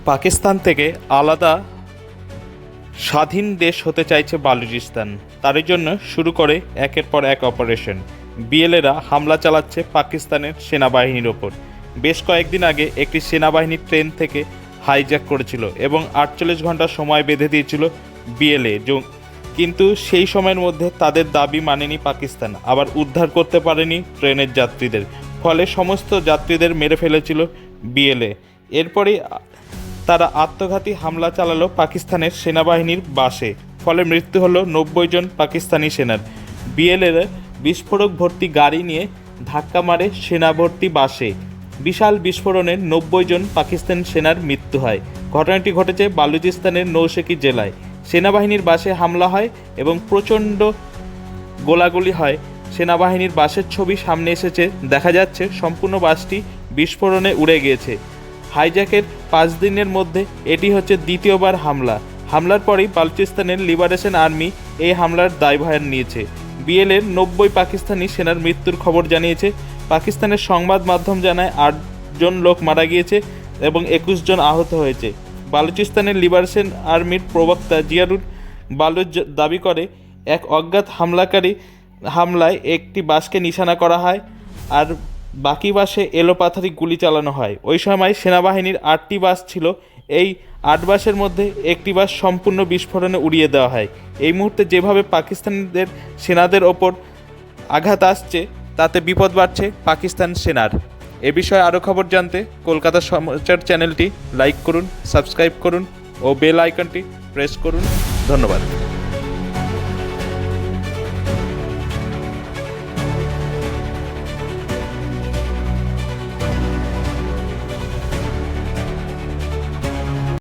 পাকিস্তান থেকে আলাদা স্বাধীন দেশ হতে চাইছে বালুচিস্তান। তারই জন্য শুরু করে একের পর এক অপারেশন। বিএলএরা হামলা চালাচ্ছে পাকিস্তানের সেনাবাহিনীর ওপর। বেশ কয়েকদিন আগে একটি সেনাবাহিনী ট্রেন থেকে হাইজ্যাক করেছিল এবং 48 ঘন্টা সময় বেঁধে দিয়েছিল বিএলএ, কিন্তু সেই সময়ের মধ্যে তাদের দাবি মানেনি পাকিস্তান, আবার উদ্ধার করতে পারেনি ট্রেনের যাত্রীদের, ফলে সমস্ত যাত্রীদের মেরে ফেলেছিল বিএলএ। এরপরেই তারা আত্মঘাতী হামলা চালালো পাকিস্তানের সেনাবাহিনীর বাসে, ফলে মৃত্যু হলো 90 জন পাকিস্তানি সেনার। বিএলএর বিস্ফোরক ভর্তি গাড়ি নিয়ে ধাক্কা মারে সেনাভর্তি বাসে। বিশাল বিস্ফোরণে 90 জন পাকিস্তান সেনার মৃত্যু হয়। ঘটনাটি ঘটেছে বালুচিস্তানের নৌশেকি জেলায়। সেনাবাহিনীর বাসে হামলা হয় এবং প্রচণ্ড গোলাগুলি হয়। সেনাবাহিনীর বাসের ছবি সামনে এসেছে, দেখা যাচ্ছে সম্পূর্ণ বাসটি বিস্ফোরণে উড়ে গিয়েছে। হাইজ্যাকের 5 দিনের মধ্যে এটি হচ্ছে দ্বিতীয়বার হামলার পরেই বালুচিস্তানের লিবারেশন আর্মি এই হামলার দায়ভার নিয়েছে। বিএলএর 90 পাকিস্তানি সেনার মৃত্যুর খবর জানিয়েছে। পাকিস্তানের সংবাদ মাধ্যম জানায় 8 জন লোক মারা গিয়েছে এবং 21 জন আহত হয়েছে। বালুচিস্তানের লিবারেশন আর্মির প্রবক্তা জিয়ারুল বালুচ দাবি করে, এক অজ্ঞাত হামলায় একটি বাসকে নিশানা করা হয় আর বাকি বাসে এলোপাথারি গুলি চালানো হয়। ওই সময় সেনাবাহিনীর 8টি বাস ছিল। এই 8 বাসের মধ্যে একটি বাস সম্পূর্ণ বিস্ফোরণে উড়িয়ে দেওয়া হয়। এই মুহূর্তে যেভাবে পাকিস্তানিদের সেনাদের ওপর আঘাত আসছে, তাতে বিপদ বাড়ছে পাকিস্তান সেনার। এ বিষয়ে আরও খবর জানতে কলকাতা সমাচার চ্যানেলটি লাইক করুন, সাবস্ক্রাইব করুন ও বেল আইকনটি প্রেস করুন। ধন্যবাদ।